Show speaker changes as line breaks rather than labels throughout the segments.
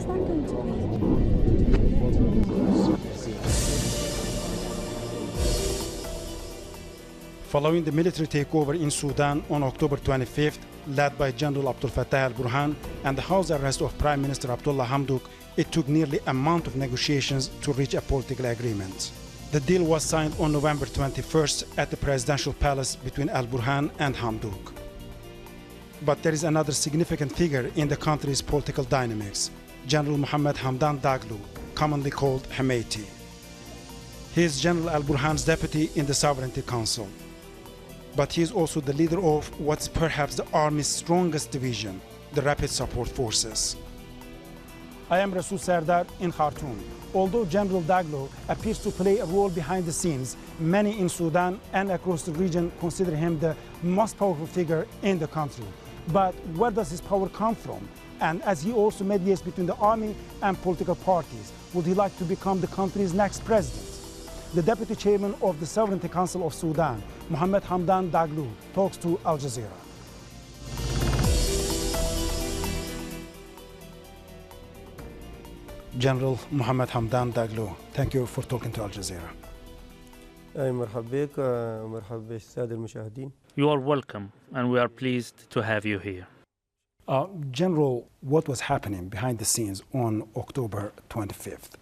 one going to be?
Following the military takeover in Sudan on October 25th, led by General Abdel Fattah al-Burhan and the house arrest of Prime Minister Abdalla Hamdok, it took nearly a month of negotiations to reach a political agreement. The deal was signed on November 21st at the presidential palace between al-Burhan and Hamdok. But there is another significant figure in the country's political dynamics, General Mohamed Hamdan Dagalo, commonly called Hemeti. He is General al-Burhan's deputy in the Sovereignty Council. But he is also the leader of what's perhaps the army's strongest division, the Rapid Support Forces. I am Rasul Sardar in Khartoum. Although General Dagalo appears to play a role behind the scenes, many in Sudan and across the region consider him the most powerful figure in the country. But where does his power come from? And as he also mediates between the army and political parties, would he like to become the country's next president? The Deputy Chairman of the Sovereignty Council of Sudan, Mohamed Hamdan Dagalo, talks to Al Jazeera. General Mohamed Hamdan Dagalo, thank you for talking to Al Jazeera.
You are welcome, and we are pleased to have you here.
General, what was happening behind the scenes on October 25th?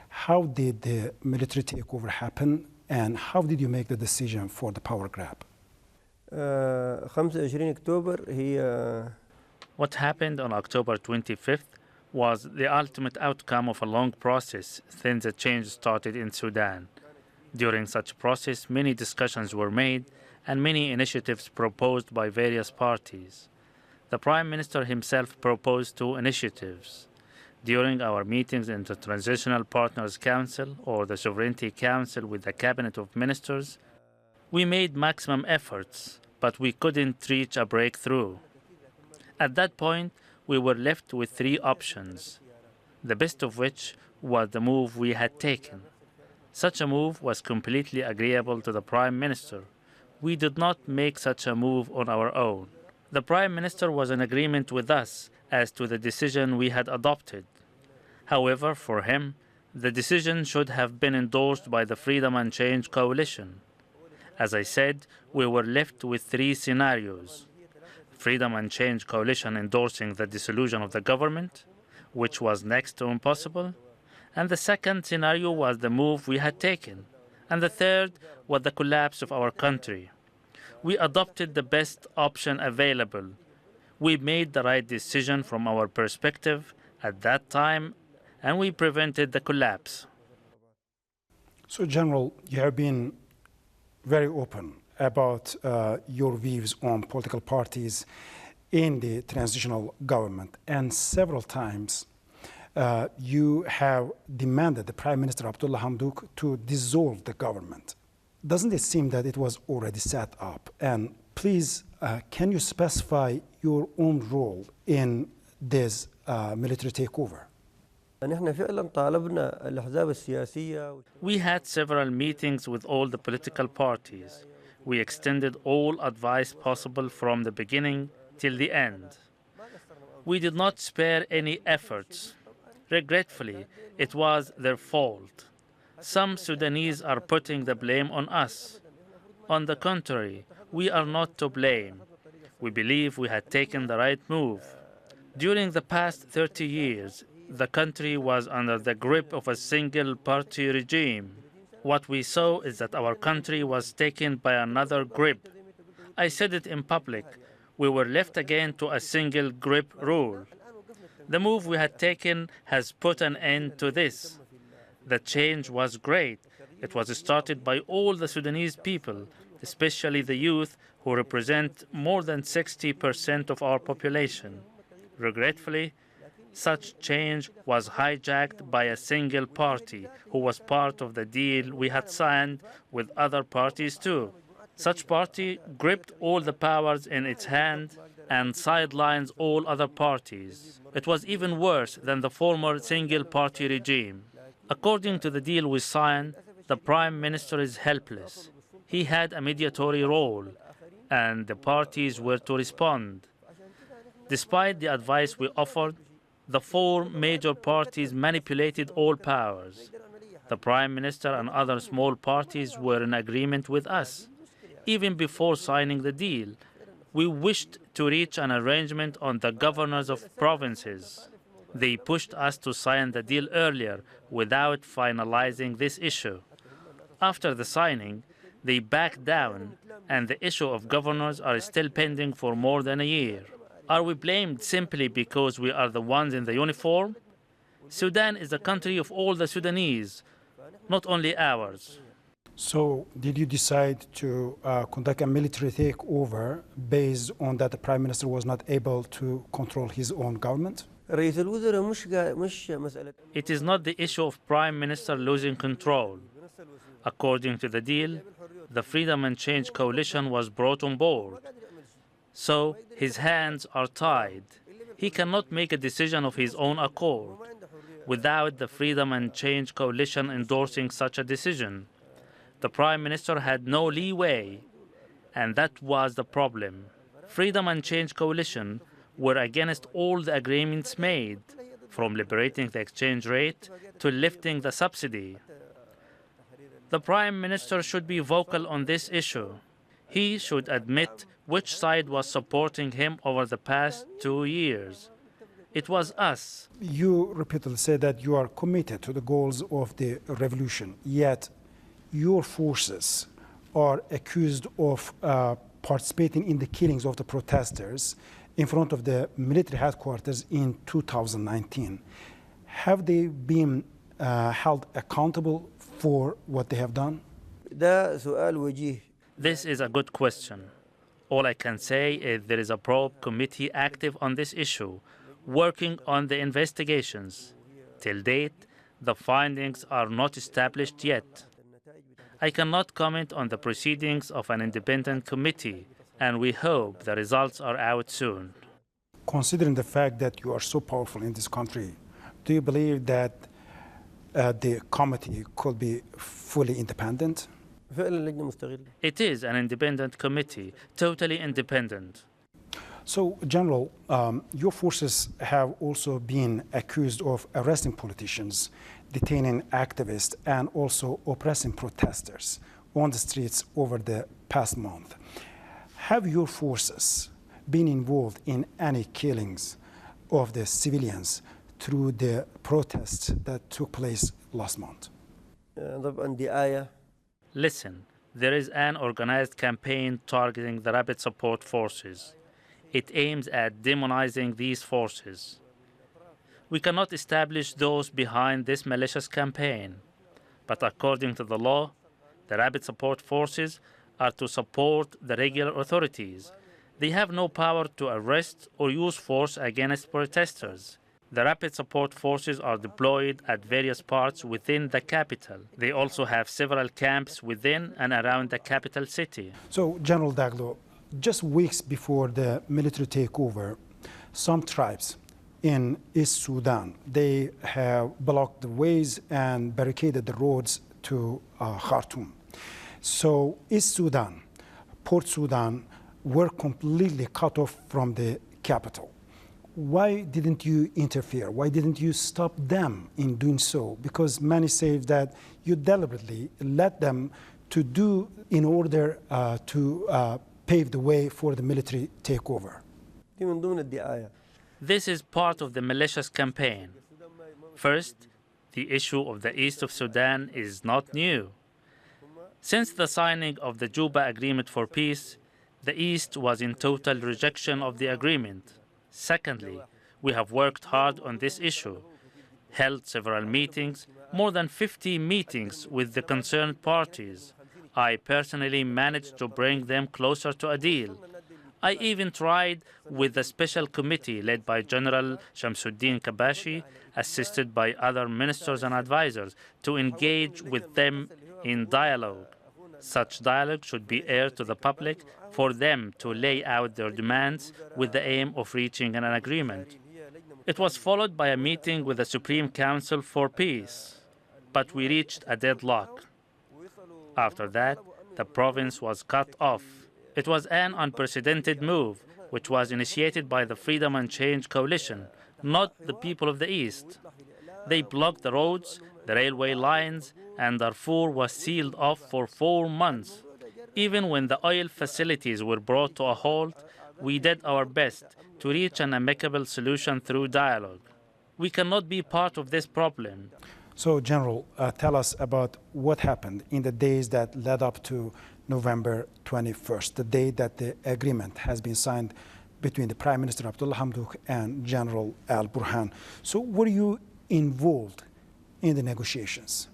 How did the military takeover happen, and how did you make the decision for the power grab?
What happened on October 25th was the ultimate outcome of a long process since the change started in Sudan. During such process, many discussions were made and many initiatives proposed by various parties. The Prime Minister himself proposed 2 initiatives. During our meetings in the Transitional Partners Council or the Sovereignty Council with the Cabinet of Ministers, we made maximum efforts, but we couldn't reach a breakthrough. At that point, we were left with 3 options, the best of which was the move we had taken. Such a move was completely agreeable to the Prime Minister. We did not make such a move on our own. The Prime Minister was in agreement with us as to the decision we had adopted. However, for him, the decision should have been endorsed by the Freedom and Change Coalition. As I said, we were left with 3 scenarios. Freedom and Change Coalition endorsing the dissolution of the government, which was next to impossible, and the second scenario was the move we had taken, and the third was the collapse of our country. We adopted the best option available. We made the right decision from our perspective at that time, and we prevented the collapse.
So, General, you have been very open about your views on political parties in the transitional government, and several times you have demanded the Prime Minister Abdalla Hamdok to dissolve the government. Doesn't it seem that it was already set up? And please, can you specify your own role in this military takeover?
We had several meetings with all the political parties. We extended all advice possible from the beginning till the end. We did not spare any efforts. Regretfully, it was their fault. Some Sudanese are putting the blame on us. On the contrary, we are not to blame. We believe we had taken the right move. During the past 30 years, the country was under the grip of a single-party regime. What we saw is that our country was taken by another grip. I said it in public. We were left again to a single-grip rule. The move we had taken has put an end to this. The change was great. It was started by all the Sudanese people, especially the youth, who represent more than 60% of our population. Regretfully, such change was hijacked by a single party who was part of the deal we had signed with other parties too. Such party gripped all the powers in its hand and sidelines all other parties. It was even worse than the former single-party regime. According to the deal we signed, the Prime Minister is helpless. He had a mediatory role, and the parties were to respond. Despite the advice we offered, The four major parties manipulated all powers. The Prime Minister and other small parties were in agreement with us. Even before signing the deal, we wished to reach an arrangement on the governors of provinces. They pushed us to sign the deal earlier without finalizing this issue. After the signing, they backed down, and the issue of governors are still pending for more than a year. Are we blamed simply because we are the ones in the uniform? Sudan is the country of all the Sudanese, not only ours.
So did you decide to conduct a military takeover based on that the Prime Minister was not able to control his own government?
It is not the issue of Prime Minister losing control. According to the deal, the Freedom and Change coalition was brought on board. So his hands are tied. He cannot make a decision of his own accord without the Freedom and Change coalition endorsing such a decision. The Prime Minister had no leeway, and that was the problem. Freedom and Change coalition were against all the agreements made, from liberating the exchange rate to lifting the subsidy. The Prime Minister should be vocal on this issue. He should admit which side was supporting him over the past 2 years. It was us.
You repeatedly said that you are committed to the goals of the revolution, yet your forces are accused of participating in the killings of the protesters in front of the military headquarters in 2019. Have they been held accountable for what they have done?
This is a good question. All I can say is there is a probe committee active on this issue, working on the investigations. Till date, the findings are not established yet. I cannot comment on the proceedings of an independent committee, and we hope the results are out soon.
Considering the fact that you are so powerful in this country, do you believe that the committee could be fully independent?
It is an independent committee, totally independent.
So, General, your forces have also been accused of arresting politicians, detaining activists, and also oppressing protesters on the streets over the past month. Have your forces been involved in any killings of the civilians through the protests that took place last month?
Listen, there is an organized campaign targeting the Rapid Support Forces. It aims at demonizing these forces. We cannot establish those behind this malicious campaign, but according to the law, the Rapid Support Forces are to support the regular authorities. They have no power to arrest or use force against protesters. The Rapid Support Forces are deployed at various parts within the capital. They also have several camps within and around the capital city.
So, General Dagalo, just weeks before the military takeover, some tribes in East Sudan, they have blocked the ways and barricaded the roads to Khartoum. So East Sudan, Port Sudan, were completely cut off from the capital. Why didn't you interfere? Why didn't you stop them in doing so? Because many say that you deliberately let them to do in order to pave the way for the military takeover.
This is part of the malicious campaign. First, the issue of the east of Sudan is not new. Since the signing of the Juba Agreement for Peace, the East was in total rejection of the agreement. Secondly, we have worked hard on this issue, held several meetings, more than 50 meetings with the concerned parties. I personally managed to bring them closer to a deal. I even tried with the special committee led by General Shamsuddin Kabashi, assisted by other ministers and advisors, to engage with them in dialogue. Such dialogue should be aired to the public for them to lay out their demands with the aim of reaching an agreement. It was followed by a meeting with the Supreme Council for Peace, but we reached a deadlock. After that, the province was cut off. It was an unprecedented move, which was initiated by the Freedom and Change Coalition, not the people of the East. They blocked the roads, the railway lines, and Darfur was sealed off for 4 months. Even when the oil facilities were brought to a halt, we did our best to reach an amicable solution through dialogue. We cannot be part of this problem.
So, General, tell us about what happened in the days that led up to November 21st, the day that the agreement has been signed between the Prime Minister Abdalla Hamdok and General al-Burhan. So, were you involved in the negotiations?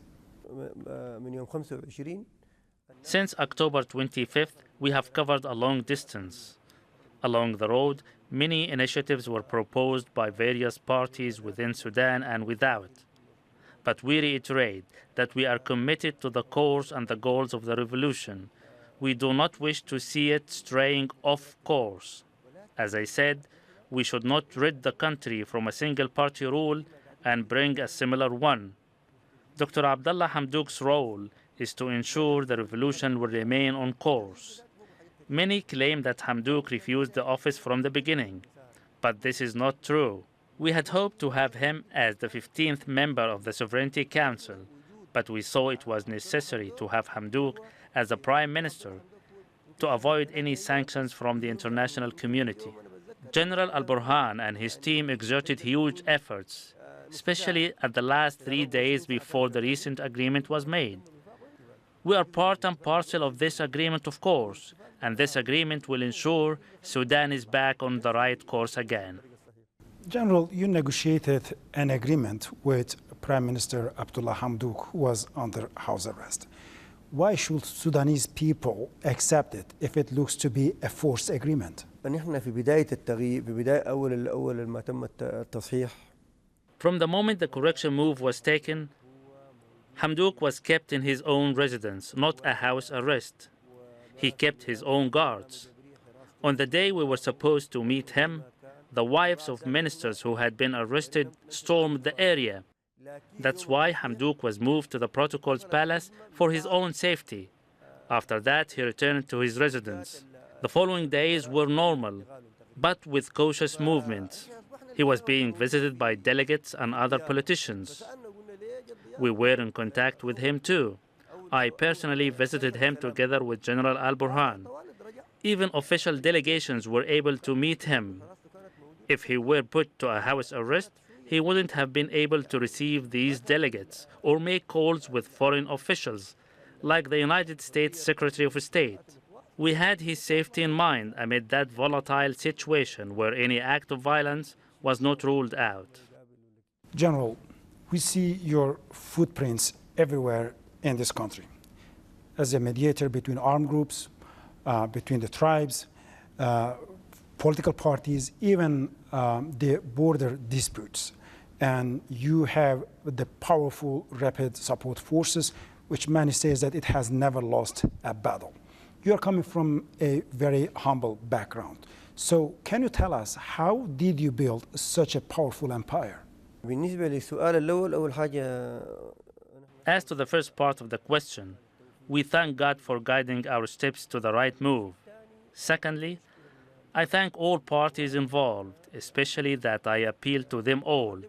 Since October 25th, we have covered a long distance. Along the road, many initiatives were proposed by various parties within Sudan and without. But we reiterate that we are committed to the course and the goals of the revolution. We do not wish to see it straying off course. As I said, we should not rid the country from a single-party rule and bring a similar one. Dr. Abdalla Hamdok's role is to ensure the revolution will remain on course. Many claim that Hamdok refused the office from the beginning, but this is not true. We had hoped to have him as the 15th member of the Sovereignty Council, but we saw it was necessary to have Hamdok as the Prime Minister to avoid any sanctions from the international community. General al-Burhan and his team exerted huge efforts, especially at the last 3 days before the recent agreement was made. We are part and parcel of this agreement, of course, and this agreement will ensure Sudan is back on the right course again.
General, you negotiated an agreement with Prime Minister Abdalla Hamdok, who was under house arrest. Why should Sudanese people accept it if it looks to be a forced agreement?
From the moment the correction move was taken, Hamdok was kept in his own residence, not a house arrest. He kept his own guards. On the day we were supposed to meet him, the wives of ministers who had been arrested stormed the area. That's why Hamdok was moved to the Protocol's palace for his own safety. After that, he returned to his residence. The following days were normal, but with cautious movements. He was being visited by delegates and other politicians. We were in contact with him too. I personally visited him together with General al-Burhan. Even official delegations were able to meet him. If he were put to a house arrest, he wouldn't have been able to receive these delegates or make calls with foreign officials, like the United States Secretary of State. We had his safety in mind amid that volatile situation where any act of violence was not ruled out.
General, we see your footprints everywhere in this country as a mediator between armed groups, between the tribes, political parties, even the border disputes. And you have the powerful rapid support forces, which many say that it has never lost a battle. You are coming from a very humble background. So can you tell us, how did you build such a powerful empire?
As to the first part of the question, we thank God for guiding our steps to the right move. Secondly, I thank all parties involved, especially that I appeal to them all.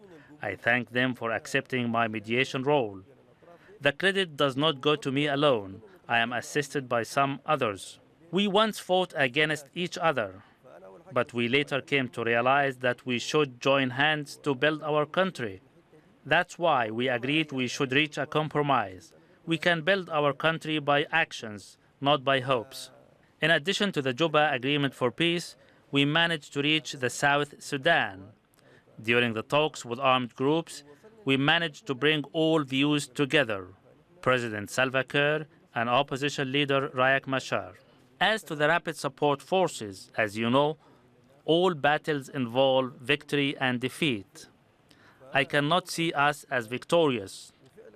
I thank them for accepting my mediation role. The credit does not go to me alone. I am assisted by some others. We once fought against each other, but we later came to realize that we should join hands to build our country. That's why we agreed we should reach a compromise. We can build our country by actions, not by hopes. In addition to the Juba Agreement for Peace, we managed to reach the South Sudan. During the talks with armed groups, we managed to bring all views together, President Salva Kiir and opposition leader Riek Machar. As to the rapid support forces, as you know, all battles involve victory and defeat. I cannot see us as victorious.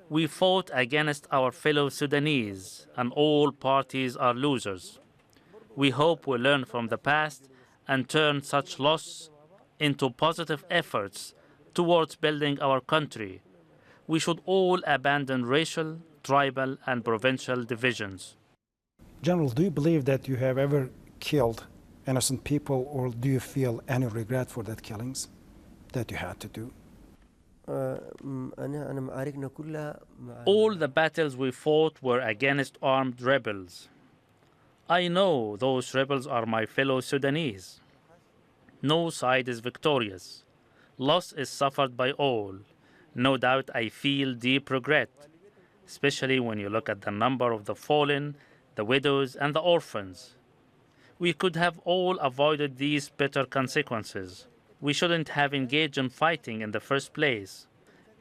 We fought against our fellow Sudanese, and all parties are losers. We hope we learn from the past and turn such loss into positive efforts towards building our country. We should all abandon racial, tribal, and provincial divisions.
General, do you believe that you have ever killed innocent people, or do you feel any regret for that killings? that you had to do?
All the battles we fought were against armed rebels. I know those rebels are my fellow Sudanese. No side is victorious. Loss is suffered by all. No doubt I feel deep regret, especially when you look at the number of the fallen, the widows, and the orphans. We could have all avoided these bitter consequences. We shouldn't have engaged in fighting in the first place.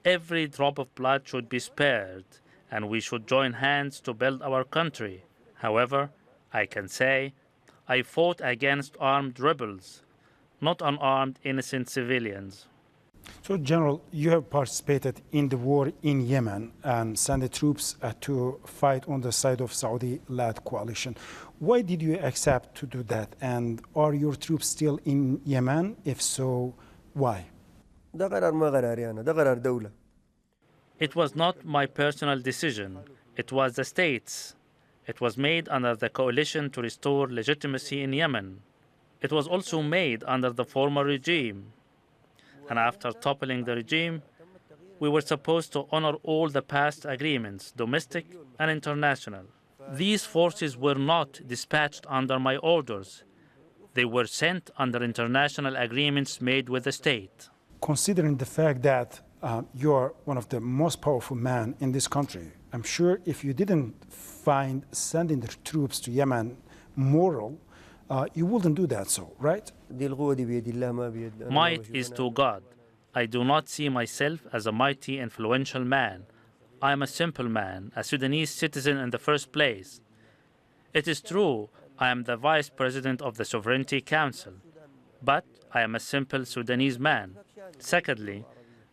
Every drop of blood should be spared, and we should join hands to build our country. However, I can say I fought against armed rebels, not unarmed innocent civilians.
So, General, you have participated in the war in Yemen and sent the troops to fight on the side of Saudi-led coalition. Why did you accept to do that? And are your troops still in Yemen? If so, why?
It was not my personal decision. It was the state's. It was made under the coalition to restore legitimacy in Yemen. It was also made under the former regime. And after toppling the regime, we were supposed to honor all the past agreements, domestic and international. These forces were not dispatched under my orders. They were sent under international agreements made with the state.
Considering the fact that you are one of the most powerful men in this country, I'm sure if you didn't find sending the troops to Yemen moral, you wouldn't do that, so, right?
Might is to God. I do not see myself as a mighty, influential man. I am a simple man, a Sudanese citizen in the first place. It is true, I am the Vice President of the Sovereignty Council, but I am a simple Sudanese man. Secondly,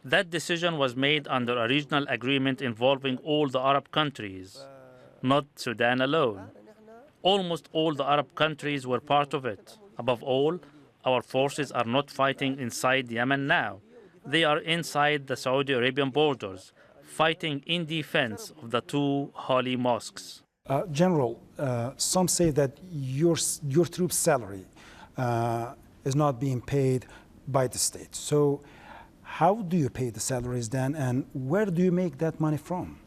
that decision was made under a regional agreement involving all the Arab countries, not Sudan alone. Almost all the Arab countries were part of it. Above all, our forces are not fighting inside Yemen now. They are inside the Saudi Arabian borders, fighting in defense of the two holy mosques.
General, some say that your troops' salary is not being paid by the state. So how do you pay the salaries then, and where do you make that money from?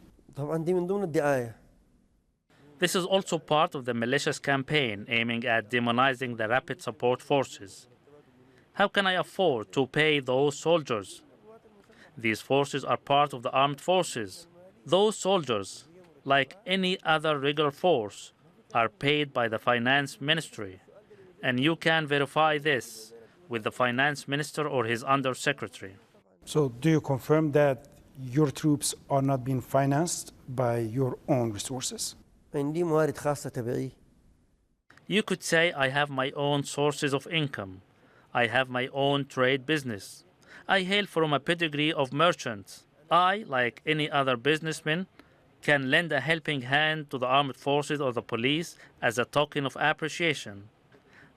This is also part of the malicious campaign aiming at demonizing the rapid support forces. How can I afford to pay those soldiers? These forces are part of the armed forces. Those soldiers, like any other regular force, are paid by the finance ministry. And you can verify this with the finance minister or his undersecretary.
So do you confirm that your troops are not being financed by your own resources?
You could say I have my own sources of income. I have my own trade business. I hail from a pedigree of merchants. I, like any other businessman, can lend a helping hand to the armed forces or the police as a token of appreciation.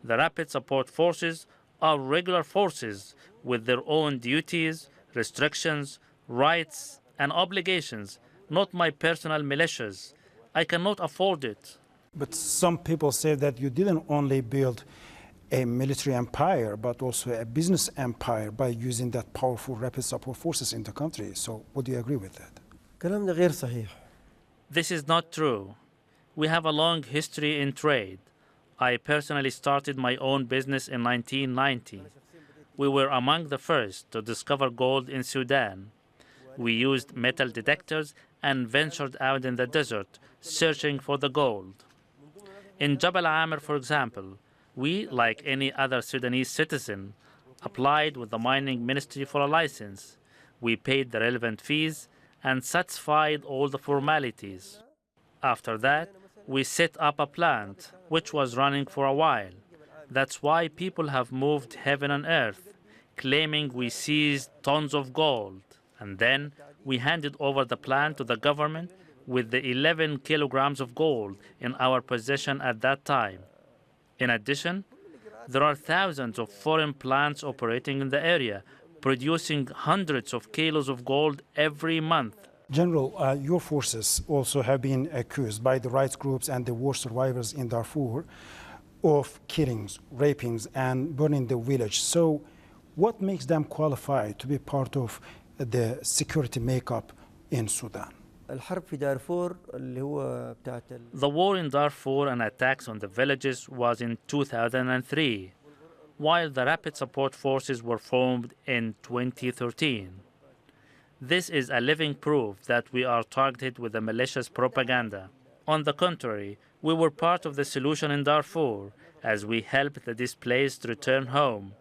The rapid support forces are regular forces with their own duties, restrictions, rights, and obligations, not my personal militias. I cannot afford it.
But some people say that you didn't only build a military empire, but also a business empire by using that powerful rapid support forces in the country. So would you agree with that?
This is not true. We have a long history in trade. I personally started my own business in 1990. We were among the first to discover gold in Sudan. We used metal detectors and ventured out in the desert, searching for the gold. In Jabal Amr, for example, we, like any other Sudanese citizen, applied with the mining ministry for a license. We paid the relevant fees and satisfied all the formalities. After that, we set up a plant, which was running for a while. That's why people have moved heaven and earth, claiming we seized tons of gold. And then we handed over the plant to the government with the 11 kilograms of gold in our possession at that time. In addition, there are thousands of foreign plants operating in the area, producing hundreds of kilos of gold every month.
General, your forces also have been accused by the rights groups and the war survivors in Darfur of killings, rapings, and burning the village. So What makes them qualified to be part of the security makeup in Sudan?
The war in Darfur and attacks on the villages was in 2003, while the Rapid Support Forces were formed in 2013. This is a living proof that we are targeted with the militia's propaganda. On the contrary, we were part of the solution in Darfur as we helped the displaced return home.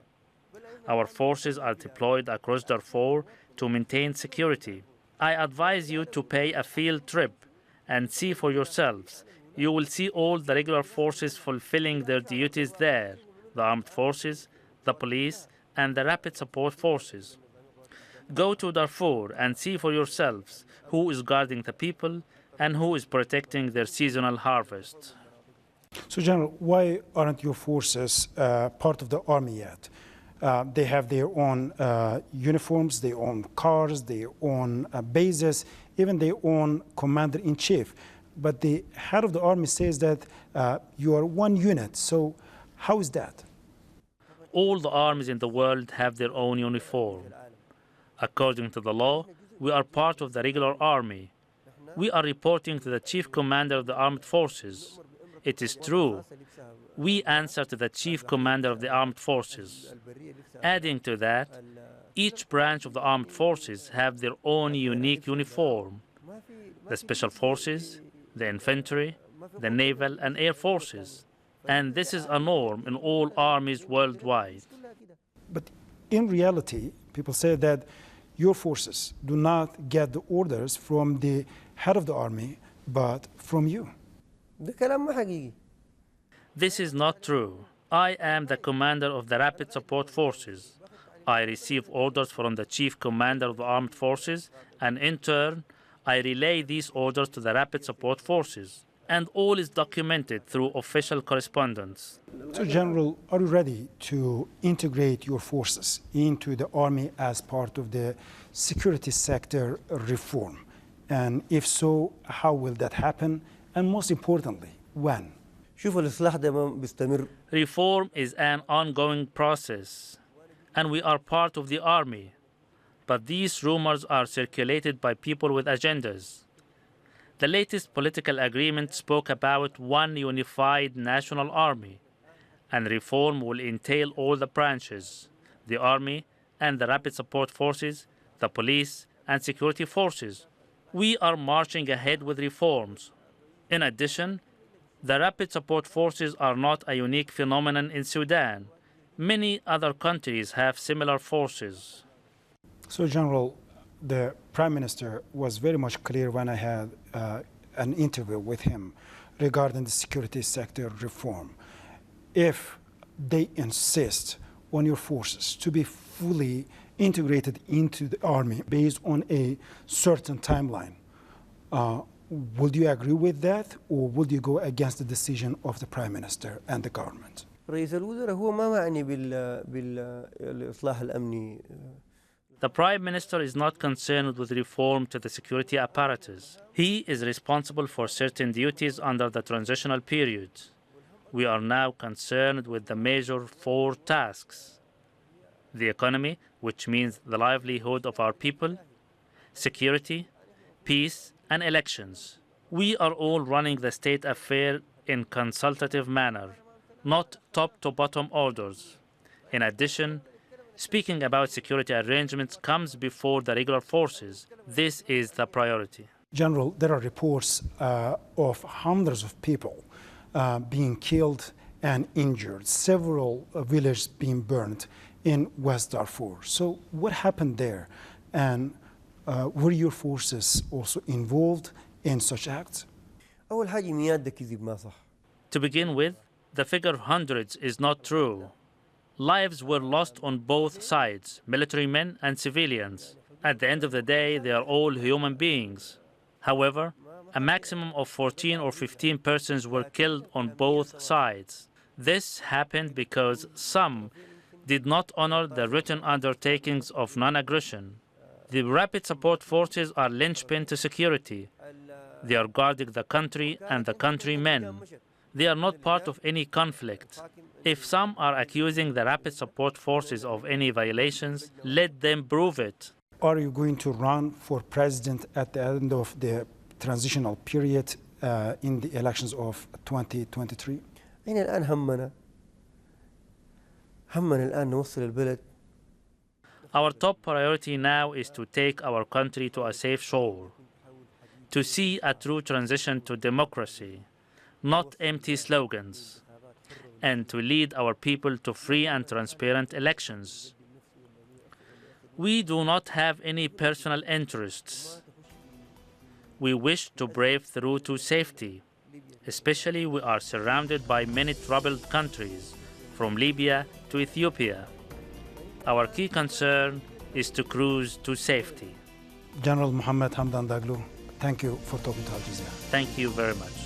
Our forces are deployed across Darfur to maintain security. I advise you to pay a field trip and see for yourselves. You will see all the regular forces fulfilling their duties there, the armed forces, the police, and the rapid support forces. Go to Darfur and see for yourselves who is guarding the people and who is protecting their seasonal harvest.
So, General, why aren't your forces part of the army yet? They have their own uniforms, their own cars, their own bases, even their own commander-in-chief. But the head of the army says that you are one unit. So how is that?
All the armies in the world have their own uniform. According to the law, we are part of the regular army. We are reporting to the chief commander of the armed forces. It is true. We answer to the chief commander of the armed forces. Adding to that, each branch of the armed forces have their own unique uniform. The special forces, the infantry, the naval and air forces. And this is a norm in all armies worldwide.
But in reality, people say that your forces do not get the orders from the head of the army, but from you.
This is not true. I am the commander of the Rapid Support Forces. I receive orders from the chief commander of the armed forces, and in turn, I relay these orders to the Rapid Support Forces. And all is documented through official correspondence.
So, General, are you ready to integrate your forces into the army as part of the security sector reform? And if so, how will that happen? And most importantly, when?
Reform is an ongoing process, and we are part of the army. But these rumors are circulated by people with agendas. The latest political agreement spoke about one unified national army, and reform will entail all the branches, the army and the rapid support forces, the police and security forces. We are marching ahead with reforms. In addition, the rapid support forces are not a unique phenomenon in Sudan. Many other countries have similar forces.
So, General, the Prime Minister was very much clear when I had an interview with him regarding the security sector reform. If they insist on your forces to be fully integrated into the army based on a certain timeline, would you agree with that, or would you go against the decision of the Prime Minister and the government?
The Prime Minister is not concerned with reform to the security apparatus. He is responsible for certain duties under the transitional period. We are now concerned with the major 4 tasks: the economy, which means the livelihood of our people, security, peace, and elections. We are all running the state affair in consultative manner, not top-to-bottom orders. In addition, speaking about security arrangements comes before the regular forces. This is the priority.
General, there are reports of hundreds of people being killed and injured, several villages being burned in West Darfur. So what happened there? And were your forces also involved in such acts?
To begin with, the figure hundreds is not true. Lives were lost on both sides, military men and civilians. At the end of the day, they are all human beings. However, a maximum of 14 or 15 persons were killed on both sides. This happened because some did not honor the written undertakings of non-aggression. The rapid support forces are linchpin to security. They are guarding the country and the countrymen. They are not part of any conflict. If some are accusing the rapid support forces of any violations, let them prove it.
Are you going to run for president at the end of the transitional period in the elections of 2023?
Our top priority now is to take our country to a safe shore, to see a true transition to democracy, not empty slogans, and to lead our people to free and transparent elections. We do not have any personal interests. We wish to brave through to safety. Especially, we are surrounded by many troubled countries, from Libya to Ethiopia. Our key concern is to cruise to safety.
General Mohamed Hamdan Dagalo, thank you for talking to Al Jazeera.
Thank you very much.